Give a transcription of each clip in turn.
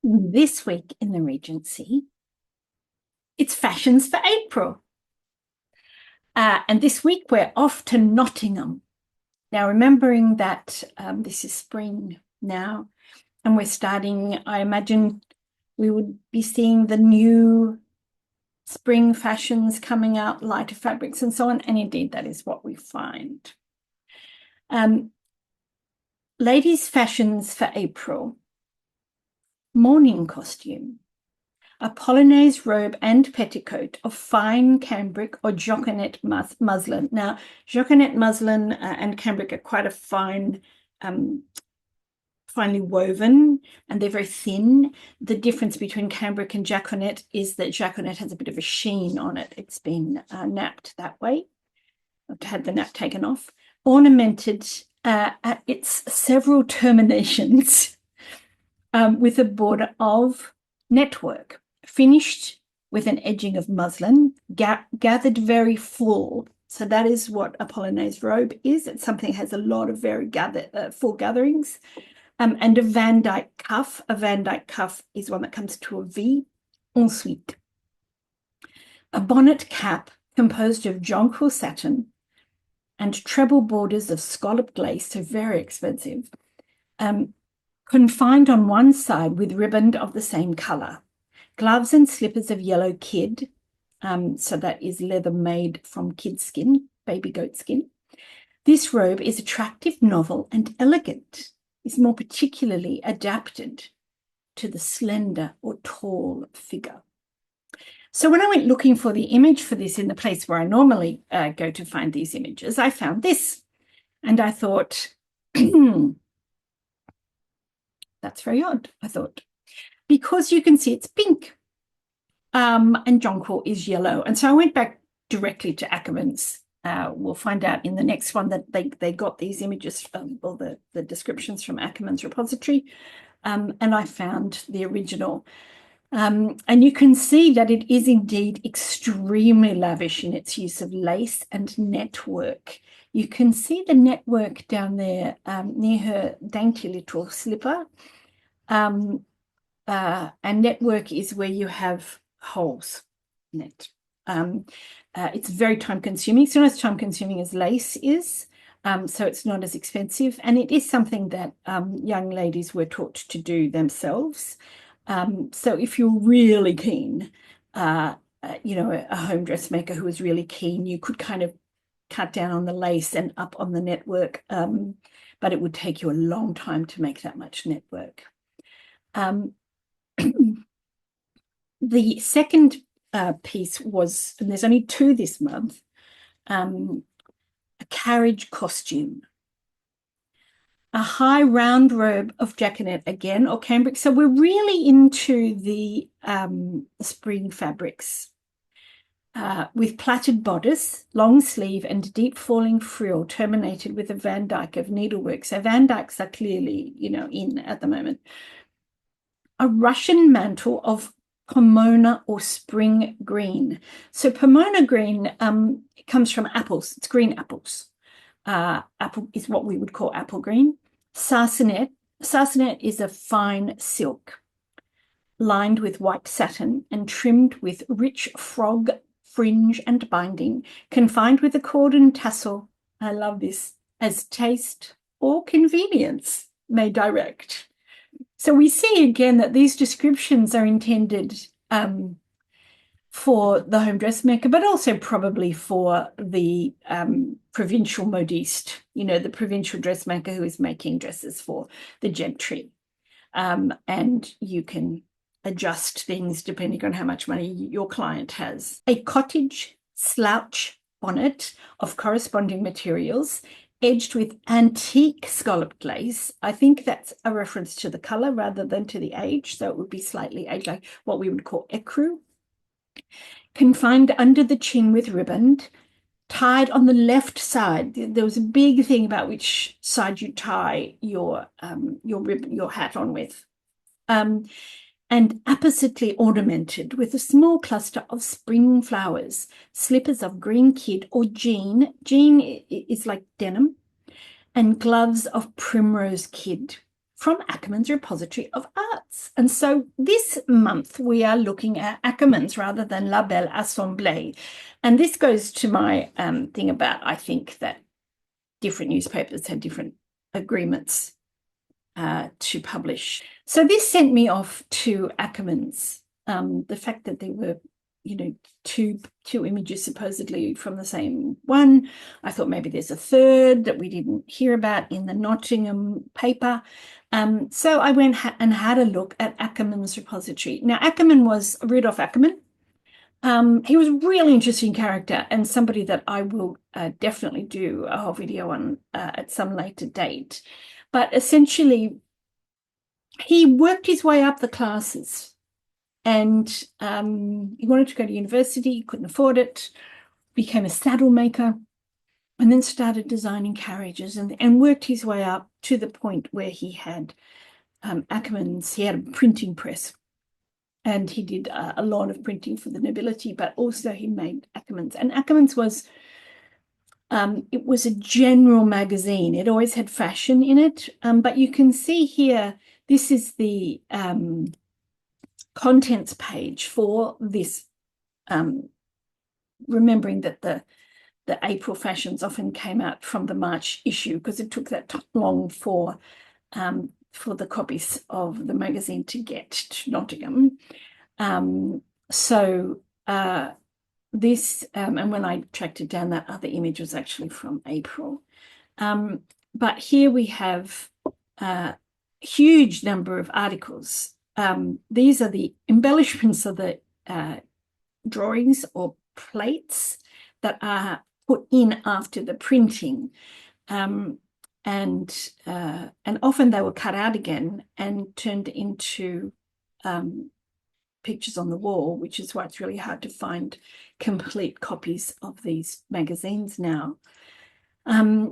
This week in the Regency, it's fashions for April. And this week we're off to Nottingham. Now, remembering that this is spring now, and we're starting, I imagine we would be seeing the new spring fashions coming out, lighter fabrics and so on. And indeed, that is what we find. Ladies' fashions for April. Morning costume. A polonaise robe and petticoat of fine cambric or jaconet muslin. Now, jaconet muslin and cambric are quite a fine, finely woven, and they're very thin. The difference between cambric and jaconet is that jaconet has a bit of a sheen on it. It's been napped that way. I've had the nap taken off. Ornamented at its several terminations with a border of network, finished with an edging of muslin, gathered very full. So that is what a polonaise robe is. It's something that has a lot of very full gatherings. And a Van Dyke cuff. A Van Dyke cuff is one that comes to a V. Ensuite, a bonnet cap composed of jonquil satin and treble borders of scalloped lace, so very expensive, confined on one side with riband of the same color. Gloves and slippers of yellow kid, so that is leather made from kid skin, baby goat skin. This robe is attractive, novel, and elegant. Is more particularly adapted to the slender or tall figure. So when I went looking for the image for this in the place where I normally go to find these images, I found this. And I thought, that's very odd, I thought, because you can see it's pink and jonquil is yellow. And so I went back directly to Ackermann's. We'll find out in the next one that they got these images, or the descriptions from Ackermann's repository, and I found the original. And you can see that it is indeed extremely lavish in its use of lace and network. You can see the network down there near her dainty little slipper. And network is where you have holes in it. It's very time-consuming. It's not as time-consuming as lace is, so it's not as expensive. And it is something that young ladies were taught to do themselves. So if you're really keen, a home dressmaker who is really keen, you could kind of cut down on the lace and up on the network, but it would take you a long time to make that much network. The second piece was, and there's only two this month, a carriage costume. A high round robe of jaconet again, or cambric. So we're really into the spring fabrics with plaited bodice, long sleeve and deep falling frill terminated with a Van Dyke of needlework. So Van Dykes are clearly, in at the moment. A Russian mantle of pomona or spring green. So pomona green comes from apples. It's green apples. Apple is what we would call apple green. Sarsenet. Sarsenet is a fine silk lined with white satin and trimmed with rich frog fringe and binding, confined with a cord and tassel. I love this. As taste or convenience may direct. So we see again that these descriptions are intended for the home dressmaker, but also probably for the provincial modiste, the provincial dressmaker who is making dresses for the gentry. And you can adjust things depending on how much money your client has. A cottage slouch bonnet of corresponding materials, edged with antique scalloped lace. I think that's a reference to the color rather than to the age. So it would be slightly aged, like what we would call écru. Confined under the chin with riband, tied on the left side. There was a big thing about which side you tie your hat on with. And appositely ornamented with a small cluster of spring flowers, slippers of green kid or jean. Jean is like denim, and gloves of primrose kid. from Ackermann's repository of arts. And so this month we are looking at Ackermann's rather than La Belle Assemblée. And this goes to my thing about, I think that different newspapers had different agreements to publish. So this sent me off to Ackermann's. The fact that there were, two images supposedly from the same one. I thought maybe there's a third that we didn't hear about in the Nottingham paper. So I went and had a look at Ackermann's repository. Now, Ackermann was Rudolf Ackermann. He was a really interesting character and somebody that I will definitely do a whole video on at some later date. But essentially, he worked his way up the classes, and he wanted to go to university, he couldn't afford it, became a saddle maker, and then started designing carriages and worked his way up to the point where he had Ackermann's, he had a printing press. And he did a lot of printing for the nobility, but also he made Ackermann's. And Ackermann's was, it was a general magazine. It always had fashion in it. But you can see here, this is the contents page for this, remembering that the April fashions often came out from the March issue because it took that long for the copies of the magazine to get to Nottingham. This, and when I tracked it down, that other image was actually from April. But here we have a huge number of articles. These are the embellishments of the drawings or plates that are put in after the printing. And often they were cut out again and turned into pictures on the wall, which is why it's really hard to find complete copies of these magazines now.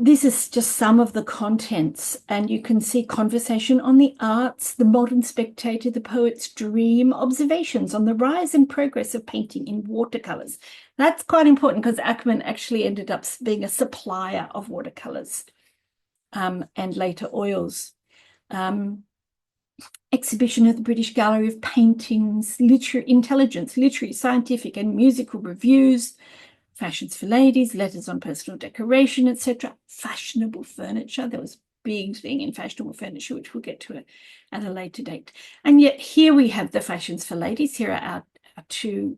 This is just some of the contents, and you can see conversation on the arts, the modern spectator, the poet's dream, observations on the rise and progress of painting in watercolors. That's quite important because Ackermann actually ended up being a supplier of watercolors and later oils. Exhibition at the British Gallery of Paintings, intelligence, literary, scientific and musical reviews, fashions for ladies, letters on personal decoration, etc. Fashionable furniture. There was a big thing in fashionable furniture, which we'll get to at a later date. And yet here we have the fashions for ladies. Here are our two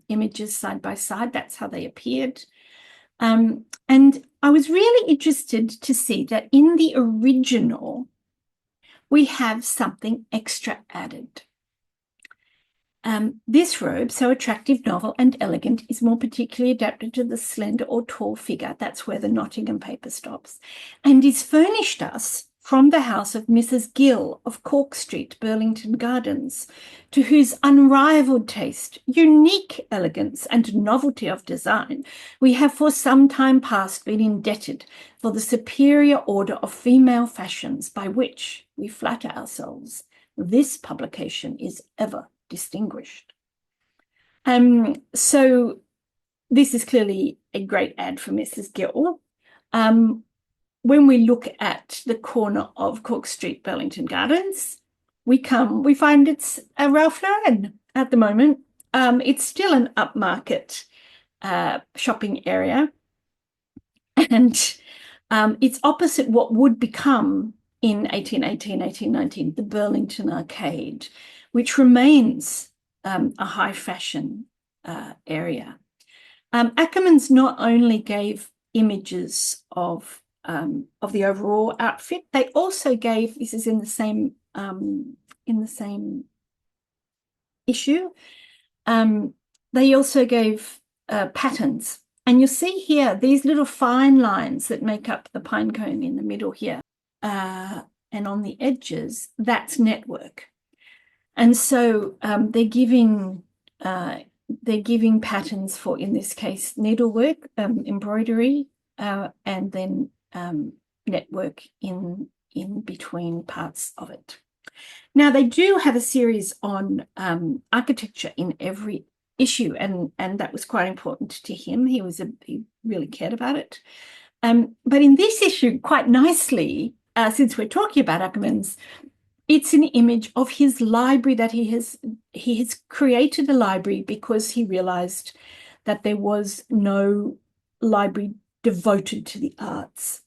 images side by side. That's how they appeared. And I was really interested to see that in the original, we have something extra added. This robe, so attractive, novel, and elegant, is more particularly adapted to the slender or tall figure. That's where the Nottingham paper stops, and is furnished us from the house of Mrs. Gill of Cork Street, Burlington Gardens, to whose unrivaled taste, unique elegance, and novelty of design we have for some time past been indebted for the superior order of female fashions by which, we flatter ourselves, this publication is ever distinguished. So this is clearly a great ad for Mrs. Gill. When we look at the corner of Cork Street, Burlington Gardens, we find it's a Ralph Lauren at the moment. It's still an upmarket shopping area, and it's opposite what would become in 1818, 1819, the Burlington Arcade, which remains a high fashion area. Ackermann's not only gave images of the overall outfit, they also gave, this is in the same issue, they also gave patterns. And you'll see here these little fine lines that make up the pine cone in the middle here. And on the edges, that's network. And so they're giving patterns for, in this case, needlework, embroidery, and then network in between parts of it. Now, they do have a series on architecture in every issue, and that was quite important to him. He really cared about it. But in this issue, quite nicely, since we're talking about Ackermann's, it's an image of his library that he has created a library because he realized that there was no library devoted to the arts.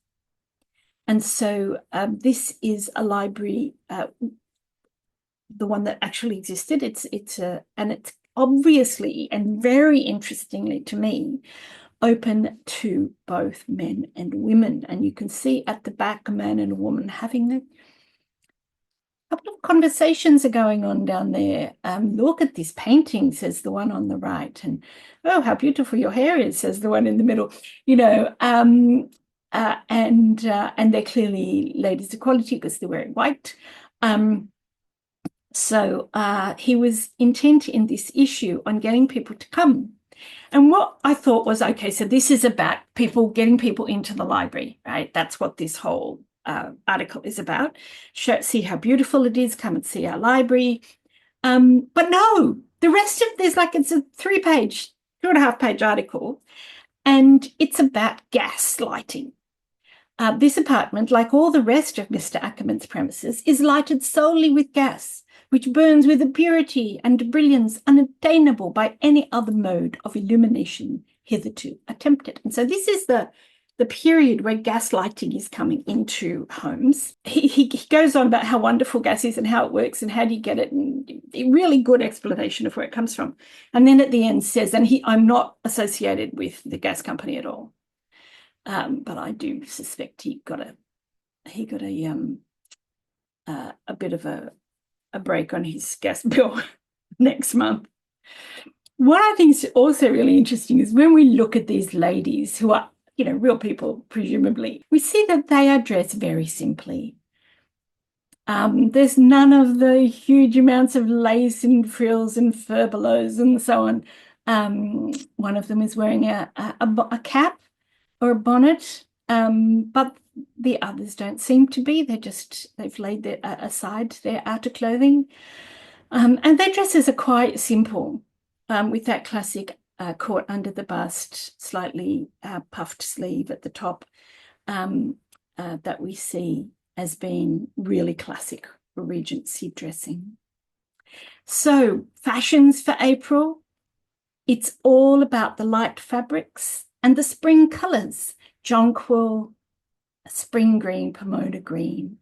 And so this is a library, the one that actually existed. And it's obviously and very interestingly to me, open to both men and women. And you can see at the back a man and a woman having a couple of conversations are going on down there. Look at this painting, says the one on the right. And, oh, how beautiful your hair is, says the one in the middle. You know, and they're clearly ladies' equality because they're wearing white. So he was intent in this issue on getting people to come. And what I thought was, okay, so this is about getting people into the library, right? That's what this whole article is about. See how beautiful it is. Come and see our library. But no, the rest of it's a 3-page, 2.5-page article, and it's about gaslighting. This apartment, like all the rest of Mr. Ackermann's premises, is lighted solely with gas, which burns with a purity and brilliance unattainable by any other mode of illumination hitherto attempted. And so this is the period where gaslighting is coming into homes. He goes on about how wonderful gas is and how it works and how do you get it, and a really good explanation of where it comes from. And then at the end says, and I'm not associated with the gas company at all. But I do suspect he got a bit of a break on his gas bill next month. What I think is also really interesting is when we look at these ladies who are, real people, presumably, we see that they are dressed very simply. There's none of the huge amounts of lace and frills and furbelows and so on. One of them is wearing a cap or a bonnet, but the others don't seem to be. They've laid aside their outer clothing. And their dresses are quite simple, with that classic caught under the bust, slightly puffed sleeve at the top, that we see as being really classic Regency dressing. So, fashions for April, it's all about the light fabrics and the spring colours, jonquil, spring green, pomona green,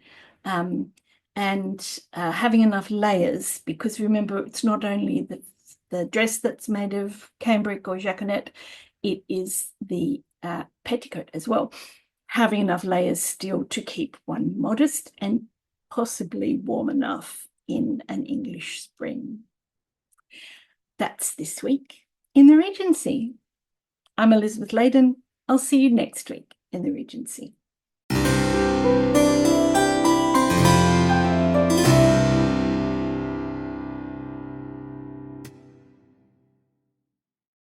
and having enough layers, because remember, it's not only the dress that's made of cambric or jaconet, it is the petticoat as well. Having enough layers still to keep one modest and possibly warm enough in an English spring. That's this week in the Regency. I'm Elizabeth Layden. I'll see you next week in the Regency.